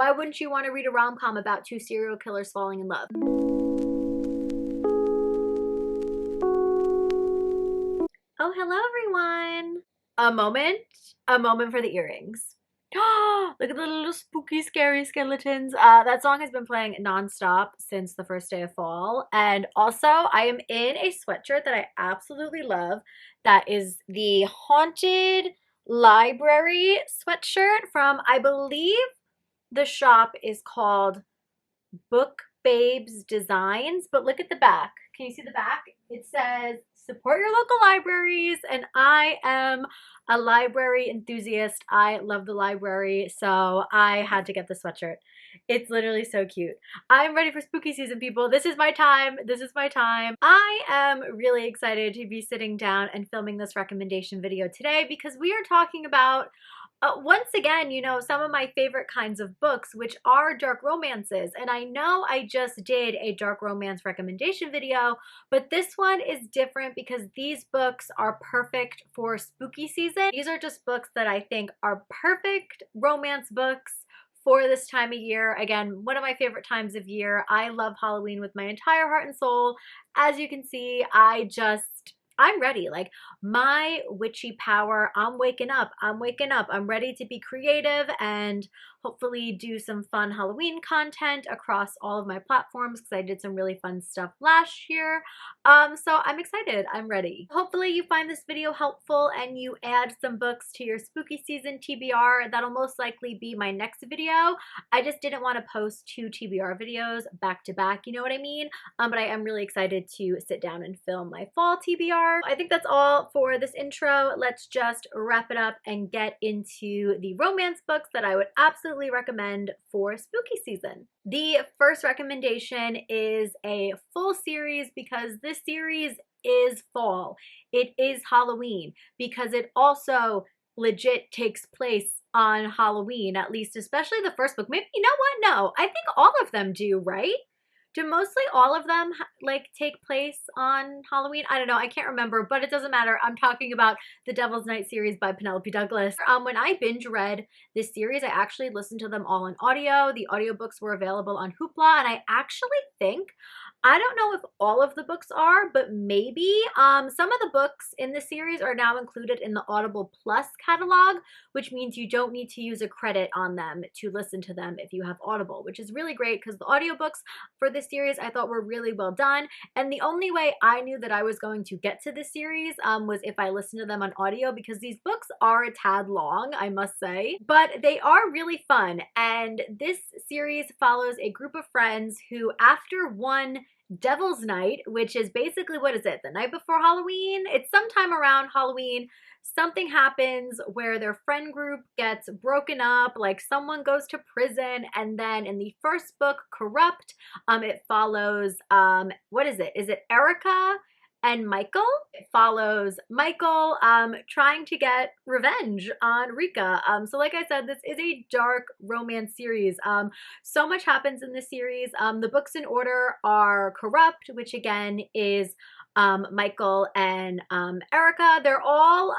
Why wouldn't you want to read a rom-com about two serial killers falling in love? Oh, hello everyone. A moment for the earrings. Look at the little spooky, scary skeletons. That song has been playing nonstop since the first day of fall. And also, I am in a sweatshirt that I absolutely love. That is the Haunted Library sweatshirt from, I believe the shop is called Book Babes Designs. But look at the back. Can you see the back? It says, support your local libraries, and I am a library enthusiast. I love the library, so I had to get the sweatshirt. It's literally so cute. I'm ready for spooky season, people. This is my time. This is my time. I am really excited to be sitting down and filming this recommendation video today because we are talking about once again, you know, some of my favorite kinds of books, which are dark romances. And I know I just did a dark romance recommendation video, but this one is different because these books are perfect for spooky season. These are just books that I think are perfect romance books for this time of year. Again, one of my favorite times of year. I love Halloween with my entire heart and soul. As you can see, I'm ready. Like, my witchy power, I'm waking up. I'm waking up. I'm ready to be creative and hopefully do some fun Halloween content across all of my platforms because I did some really fun stuff last year. So I'm excited. I'm ready. Hopefully you find this video helpful and you add some books to your spooky season TBR. That'll most likely be my next video. I just didn't want to post two TBR videos back to back, you know what I mean? But I am really excited to sit down and film my fall TBR. I think that's all for this intro. Let's just wrap it up and get into the romance books that I would absolutely recommend for spooky season. The first recommendation is a full series because this series is fall. It is Halloween because it also legit takes place on Halloween, at least especially the first book. Maybe, you know what? No, I think all of them do, right? Do mostly all of them like take place on Halloween? I don't know. I can't remember, but it doesn't matter. I'm talking about the Devil's Night series by Penelope Douglas. When I binge read this series, I actually listened to them all in audio. The audiobooks were available on Hoopla, and I actually think, I don't know if all of the books are, but maybe some of the books in the series are now included in the Audible Plus catalog, which means you don't need to use a credit on them to listen to them if you have Audible, which is really great because the audiobooks for this series I thought were really well done. And the only way I knew that I was going to get to this series was if I listened to them on audio, because these books are a tad long, I must say, but they are really fun. And this series follows a group of friends who, after one Devil's Night, which is basically, what is it, the night before Halloween? It's sometime around Halloween. Something happens where their friend group gets broken up, like someone goes to prison, and then in the first book, Corrupt, it follows, what is it? Is it Erica and Michael? It follows Michael trying to get revenge on Rika. So like I said, this is a dark romance series. So much happens in this series. The books in order are Corrupt, which again is Michael and Erica. They're all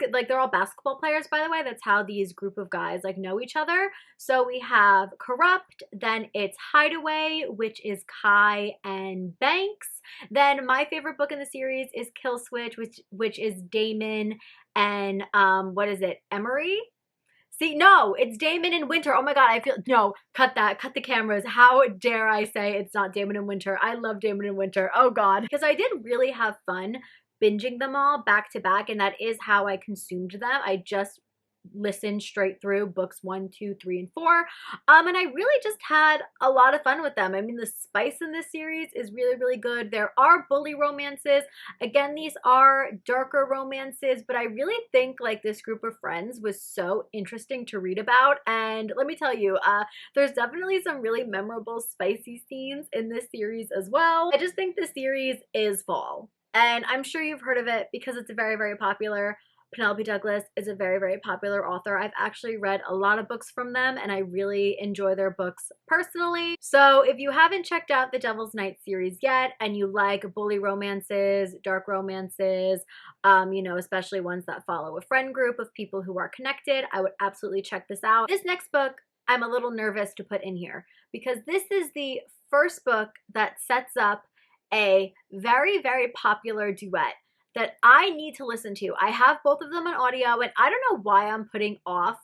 they're all basketball players, by the way. That's how these group of guys like know each other. So we have Corrupt, then it's Hideaway, which is Kai and Banks. Then my favorite book in the series is Kill Switch, which is Damon and what is it, Emery? See, no, it's Damon and Winter. Oh my God, I feel, no, cut that, cut the cameras. How dare I say it's not Damon and Winter? I love Damon and Winter, oh God. Because I did really have fun binging them all back to back, and that is how I consumed them. I just listened straight through books 1, 2, 3, and 4. And I really just had a lot of fun with them. I mean, the spice in this series is really, really good. There are bully romances. Again, these are darker romances, but I really think like this group of friends was so interesting to read about. And let me tell you, there's definitely some really memorable spicy scenes in this series as well. I just think this series is fall. And I'm sure you've heard of it because it's very, very popular. Penelope Douglas is a very, very popular author. I've actually read a lot of books from them and I really enjoy their books personally. So if you haven't checked out the Devil's Night series yet and you like bully romances, dark romances, you know, especially ones that follow a friend group of people who are connected, I would absolutely check this out. This next book I'm a little nervous to put in here because this is the first book that sets up a very, very popular duet that I need to listen to. I have both of them on audio, and I don't know why I'm putting off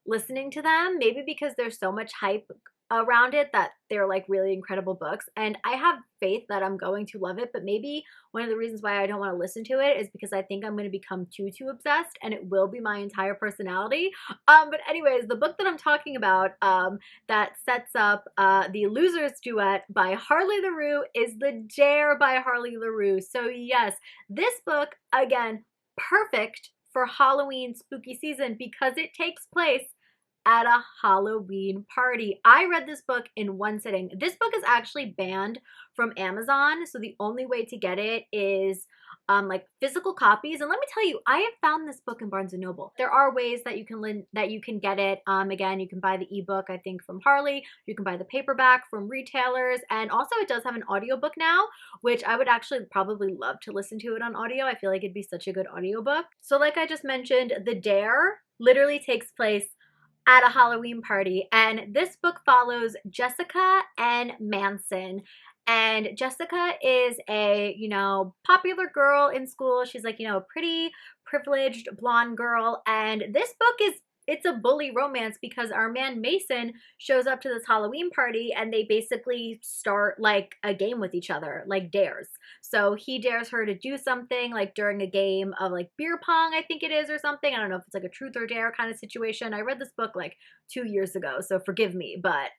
listening to them. Maybe because there's so much hype around it that they're like really incredible books, and I have faith that I'm going to love it, but maybe one of the reasons why I don't want to listen to it is because I think I'm going to become too obsessed and it will be my entire personality. But anyways, the book that I'm talking about that sets up the Losers Duet by Harley LaRue is The Dare by Harley LaRue. So yes, this book, again, perfect for Halloween spooky season because it takes place at a Halloween party. I read this book in one sitting. This book is actually banned from Amazon, so the only way to get it is like physical copies. And let me tell you, I have found this book in Barnes and Noble. There are ways that you can get it. Again, you can buy the ebook, I think, from Harley. You can buy the paperback from retailers, and also it does have an audiobook now, which I would actually probably love to listen to it on audio. I feel like it'd be such a good audiobook. So like I just mentioned, The Dare literally takes place at a Halloween party, and this book follows Jessica and Manson. And Jessica is a, popular girl in school. She's like, a pretty privileged blonde girl, and this book it's a bully romance because our man Mason shows up to this Halloween party and they basically start like a game with each other, like dares. So he dares her to do something like during a game of like beer pong, I think it is, or something. I don't know if it's like a truth or dare kind of situation. I read this book like 2 years ago, so forgive me. But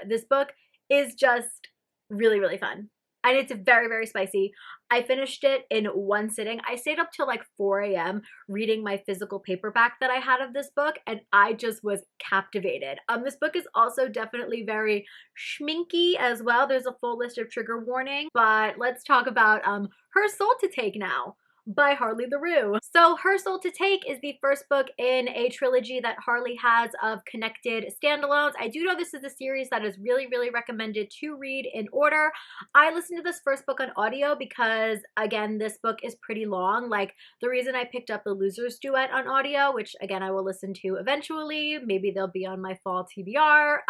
this book is just really, really fun. And it's very, very spicy. I finished it in one sitting. I stayed up till like 4 a.m. reading my physical paperback that I had of this book, and I just was captivated. This book is also definitely very schminky as well. There's a full list of trigger warning, but let's talk about Her Soul to Take now by Harley LaRue. So Her Soul to Take is the first book in a trilogy that Harley has of connected standalones. I do know this is a series that is really, really recommended to read in order. I listened to this first book on audio because, again, this book is pretty long. Like, the reason I picked up the Losers Duet on audio, which, again, I will listen to eventually. Maybe they'll be on my fall TBR.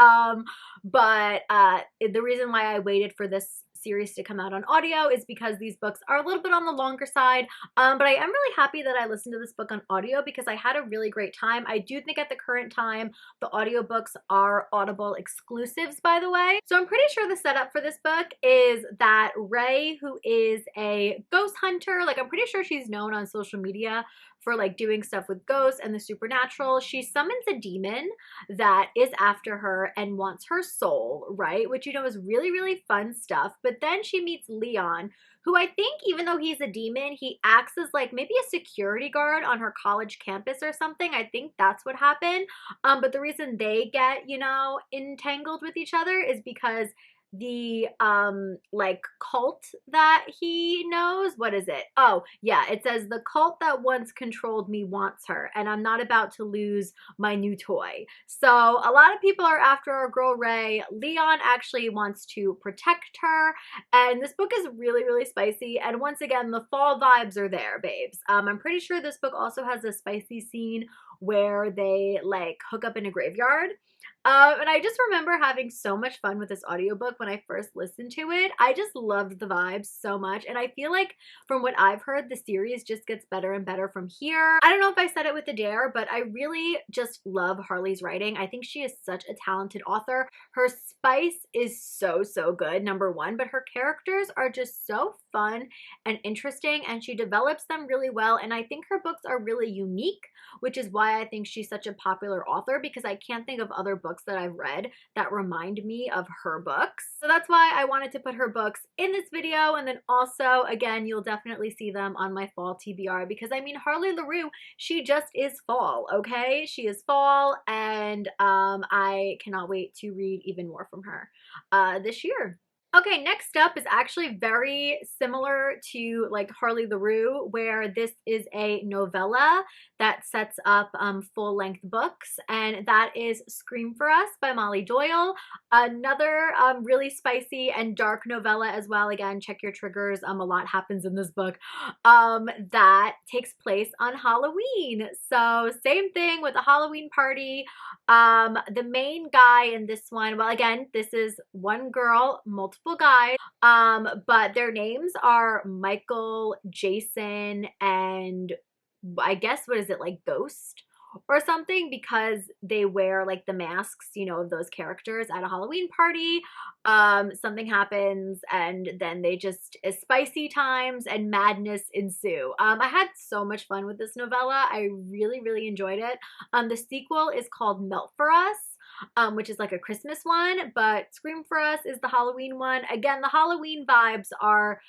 But the reason why I waited for this series to come out on audio is because these books are a little bit on the longer side, but I am really happy that I listened to this book on audio because I had a really great time. I do think at the current time the audiobooks are Audible exclusives, by the way. So I'm pretty sure the setup for this book is that Ray, who is a ghost hunter, like I'm pretty sure she's known on social media for like doing stuff with ghosts and the supernatural. She summons a demon that is after her and wants her soul, right? Which, is really, really fun stuff. But then she meets Leon, who I think, even though he's a demon, he acts as like maybe a security guard on her college campus or something. I think that's what happened. But the reason they get, entangled with each other is because the like cult that he knows, what is it? Oh yeah, it says the cult that once controlled me wants her, and I'm not about to lose my new toy. So a lot of people are after our girl Ray. Leon actually wants to protect her, and this book is really, really spicy. And once again, the fall vibes are there, babes. I'm pretty sure this book also has a spicy scene where they like hook up in a graveyard. And I just remember having so much fun with this audiobook when I first listened to it. I just loved the vibes so much. And I feel like from what I've heard, the series just gets better and better from here. I don't know if I said it with The Dare, but I really just love Harley's writing. I think she is such a talented author. Her spice is so, so good, number one, but her characters are just so fun and interesting, and she develops them really well. And I think her books are really unique, which is why I think she's such a popular author, because I can't think of other books that I've read that remind me of her books. So that's why I wanted to put her books in this video. And then also, again, you'll definitely see them on my fall TBR, because I mean, Harley LaRue, she just is fall, okay? She is fall, and I cannot wait to read even more from her this year. Okay, next up is actually very similar to like Harley the Rue, where this is a novella that sets up full-length books, and that is Scream for Us by Molly Doyle. Another really spicy and dark novella as well. Again, check your triggers. A lot happens in this book. That takes place on Halloween. So same thing with a Halloween party. The main guy in this one, well, again, this is one girl, multiple guys, but their names are Michael, Jason, and I guess, what is it, like Ghost or something, because they wear like the masks, you know, of those characters at a Halloween party. Something happens and then they just, spicy times and madness ensue. I had so much fun with this novella. I really, really enjoyed it. The sequel is called Melt for Us, which is like a Christmas one, but Scream for Us is the Halloween one. Again, the Halloween vibes are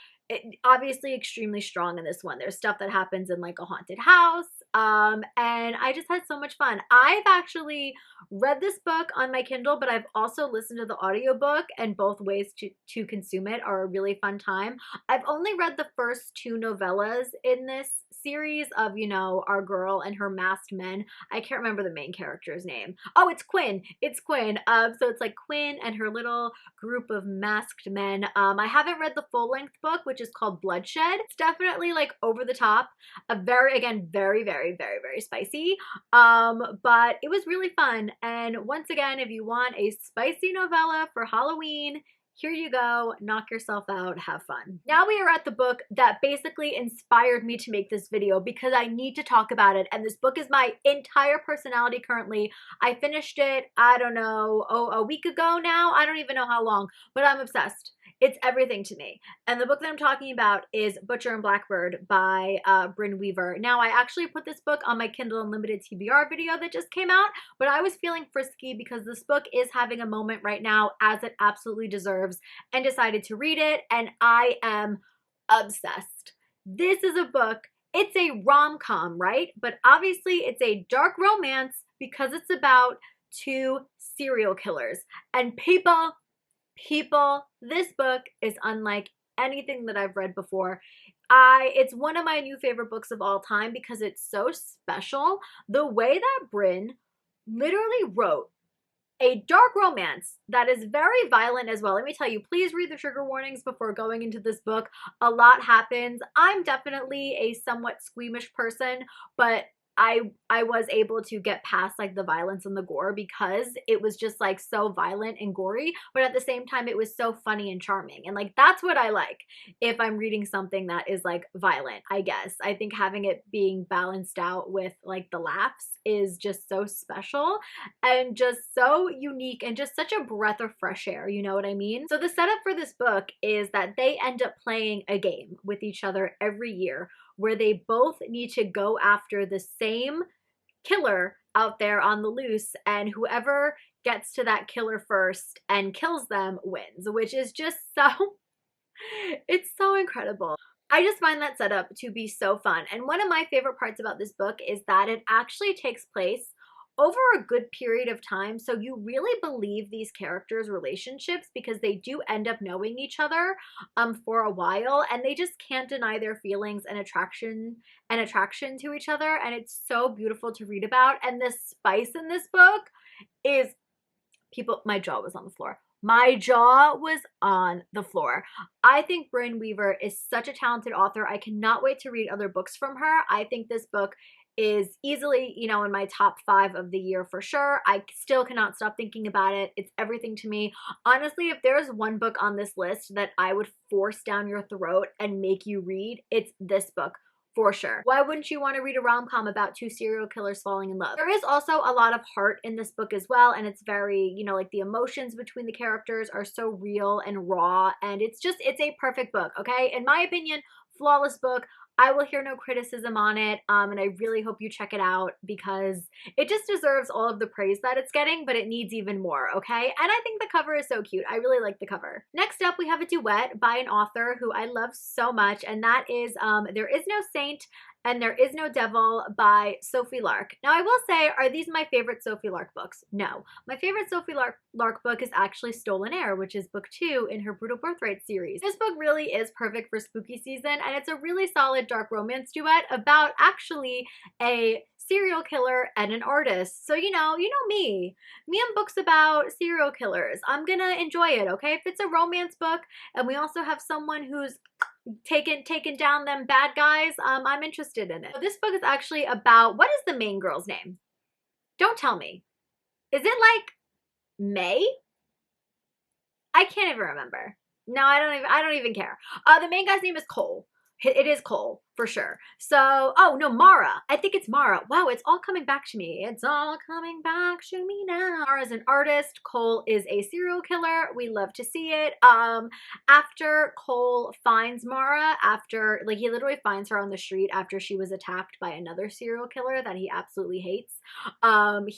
obviously extremely strong in this one. There's stuff that happens in like a haunted house. And I just had so much fun. I've actually read this book on my Kindle, but I've also listened to the audiobook, and both ways to consume it are a really fun time. I've only read the first two novellas in this series of, you know, our girl and her masked men. I can't remember the main character's name. Oh, it's Quinn. It's Quinn. So it's like Quinn and her little group of masked men. I haven't read the full-length book, which is called Bloodshed. It's definitely like over the top. A very, again, very, very, very, very spicy. But it was really fun. And once again, if you want a spicy novella for Halloween, here you go, knock yourself out, have fun. Now we are at the book that basically inspired me to make this video because I need to talk about it, and this book is my entire personality currently. I finished it, I don't know, a week ago now? I don't even know how long, but I'm obsessed. It's everything to me. And the book that I'm talking about is Butcher and Blackbird by Brynne Weaver. Now, I actually put this book on my Kindle Unlimited TBR video that just came out, but I was feeling frisky because this book is having a moment right now, as it absolutely deserves, and decided to read it, and I am obsessed. This is a book, it's a rom-com, right? But obviously it's a dark romance because it's about two serial killers. And people, this book is unlike anything that I've read before. It's one of my new favorite books of all time because it's so special. The way that Brynne literally wrote a dark romance that is very violent as well. Let me tell you, please read the trigger warnings before going into this book. A lot happens. I'm definitely a somewhat squeamish person, but I was able to get past like the violence and the gore because it was just like so violent and gory, but at the same time it was so funny and charming. And like that's what I like if I'm reading something that is like violent, I guess. I think having it being balanced out with like the laughs is just so special and just so unique and just such a breath of fresh air, you know what I mean? So the setup for this book is that they end up playing a game with each other every year where they both need to go after the same killer out there on the loose, and whoever gets to that killer first and kills them wins, which is just so, it's so incredible. I just find that setup to be so fun. And one of my favorite parts about this book is that it actually takes place over a good period of time, so you really believe these characters' relationships because they do end up knowing each other for a while, and they just can't deny their feelings and attraction to each other, and it's so beautiful to read about. And the spice in this book is, people, my jaw was on the floor. My jaw was on the floor. I think Brynne Weaver is such a talented author. I cannot wait to read other books from her. I think this book is easily, you know, in my top 5 of the year for sure. I still cannot stop thinking about it. It's everything to me. Honestly, if there's one book on this list that I would force down your throat and make you read, it's this book. For sure. Why wouldn't you want to read a rom-com about two serial killers falling in love? There is also a lot of heart in this book as well, and it's very, you know, like the emotions between the characters are so real and raw, and it's a perfect book, okay? In my opinion, flawless book. I will hear no criticism on it, and I really hope you check it out because it just deserves all of the praise that it's getting, but it needs even more, okay? And I think the cover is so cute. I really like the cover. Next up, we have a duet by an author who I love so much, and that is There Is No Saint and There Is No Devil by Sophie Lark. Now, I will say, are these my favorite Sophie Lark books? No. My favorite Sophie Lark book is actually Stolen Air, which is book 2 in her Brutal Birthright series. This book really is perfect for spooky season, and it's a really solid dark romance duet about actually a serial killer and an artist. So, you know me and books about serial killers. I'm gonna enjoy it, okay? If it's a romance book and we also have someone who's taken down them bad guys, I'm interested in it. This book is actually about, what is the main girl's name? Don't tell me. Is it like May? I can't even remember. No, I don't even care. The main guy's name is Cole. It is Cole, for sure. So, oh no, Mara. I think it's Mara. Wow, it's all coming back to me. It's all coming back to me now. Mara's an artist. Cole is a serial killer. We love to see it. After Cole finds Mara, he literally finds her on the street after she was attacked by another serial killer that he absolutely hates.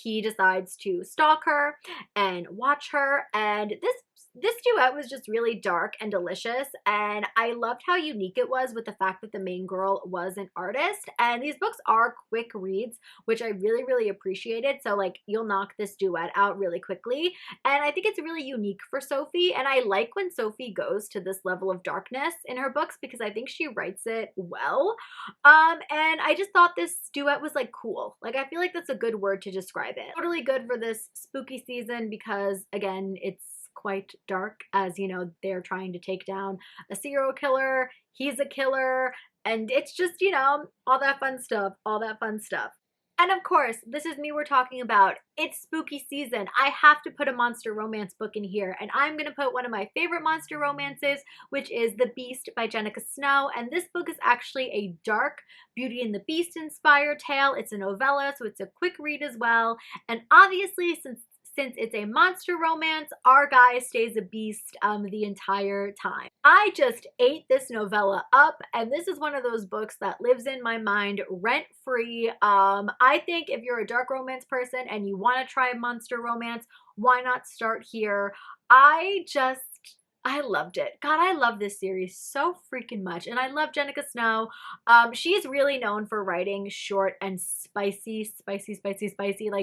He decides to stalk her and watch her, and this duet was just really dark and delicious, and I loved how unique it was with the fact that the main girl was an artist. And these books are quick reads, which I really, really appreciated. So like, you'll knock this duet out really quickly, and I think it's really unique for Sophie, and I like when Sophie goes to this level of darkness in her books because I think she writes it well. And I just thought this duet was like cool. Like, I feel like that's a good word to describe it. Totally good for this spooky season because, again, it's quite dark, as you know, they're trying to take down a serial killer, he's a killer, and it's just, you know, all that fun stuff. And of course, this is me we're talking about. It's spooky season. I have to put a monster romance book in here, and I'm gonna put one of my favorite monster romances, which is The Beast by Jenica Snow. And this book is actually a dark Beauty and the Beast inspired tale. It's a novella, so it's a quick read as well. And obviously, since it's a monster romance, our guy stays a beast the entire time. I just ate this novella up, and this is one of those books that lives in my mind rent-free. I think if you're a dark romance person and you want to try monster romance, why not start here? I loved it. God, I love this series so freaking much. And I love Jenica Snow. She's really known for writing short and spicy. Like,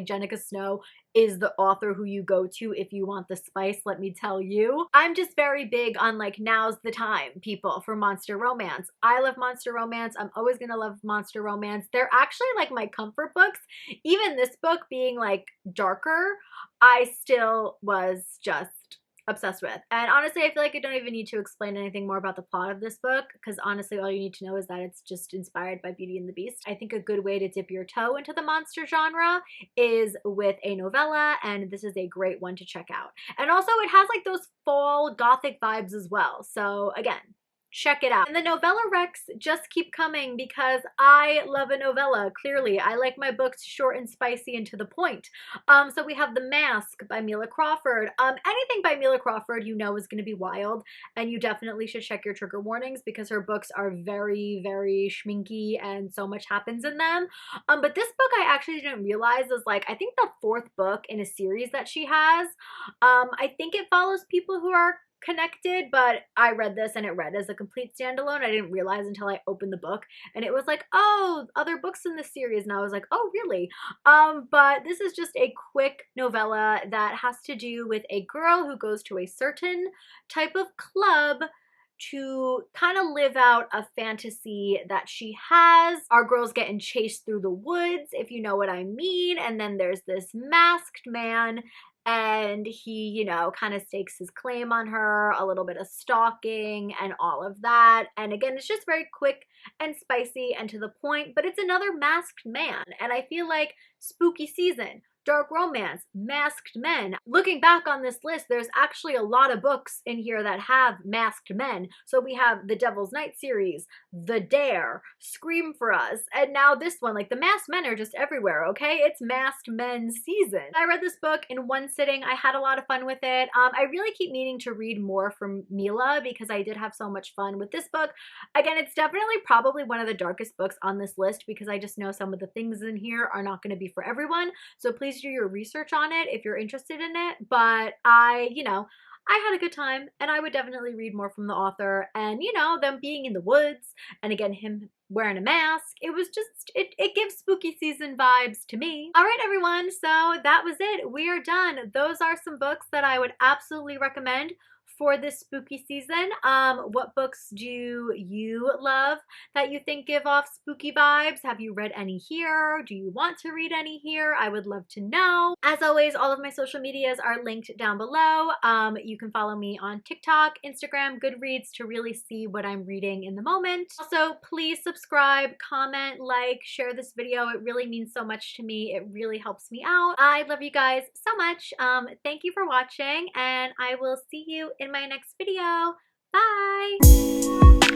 Jenica Snow is the author who you go to if you want the spice, let me tell you. I'm just very big on like, now's the time, people, for monster romance. I love monster romance. I'm always gonna love monster romance. They're actually like my comfort books. Even this book being like darker, I still was just obsessed with. And honestly, I feel like I don't even need to explain anything more about the plot of this book, because honestly, all you need to know is that it's just inspired by Beauty and the Beast. I think a good way to dip your toe into the monster genre is with a novella, and this is a great one to check out. And also, it has like those fall gothic vibes as well. So again, check it out. And the novella recs just keep coming because I love a novella. Clearly, I like my books short and spicy and to the point. So we have The Mask by Mila Crawford. Anything by Mila Crawford, you know, is going to be wild, and you definitely should check your trigger warnings because her books are very, very schminky and so much happens in them. But this book I actually didn't realize is like, I think the 4th book in a series that she has. I think it follows people who are connected, but I read this and it read as a complete standalone. I didn't realize until I opened the book and it was like, oh, other books in this series, and I was like, oh really? But this is just a quick novella that has to do with a girl who goes to a certain type of club to kind of live out a fantasy that she has. Our girl's getting chased through the woods, if you know what I mean, and then there's this masked man, and he, you know, kind of stakes his claim on her, a little bit of stalking and all of that. And again, it's just very quick and spicy and to the point, but it's another masked man. And I feel like spooky season, dark romance, masked men. Looking back on this list, there's actually a lot of books in here that have masked men. So we have the Devil's Night series, The Dare, Scream for Us, and now this one. Like, the masked men are just everywhere, okay? It's masked men season. I read this book in one sitting. I had a lot of fun with it. I really keep meaning to read more from Mila because I did have so much fun with this book. Again, it's definitely probably one of the darkest books on this list because I just know some of the things in here are not going to be for everyone. So please do your research on it if you're interested in it. But I I had a good time, and I would definitely read more from the author. And you know, them being in the woods, and again, him wearing a mask, it was just, it gives spooky season vibes to me. All right, everyone, so that was it. We are done. Those are some books that I would absolutely recommend for this spooky season. What books do you love that you think give off spooky vibes? Have you read any here? Do you want to read any here? I would love to know. As always, all of my social medias are linked down below. You can follow me on TikTok, Instagram, Goodreads to really see what I'm reading in the moment. Also, please subscribe, comment, like, share this video. It really means so much to me. It really helps me out. I love you guys so much. Thank you for watching, and I will see you in my next video. Bye!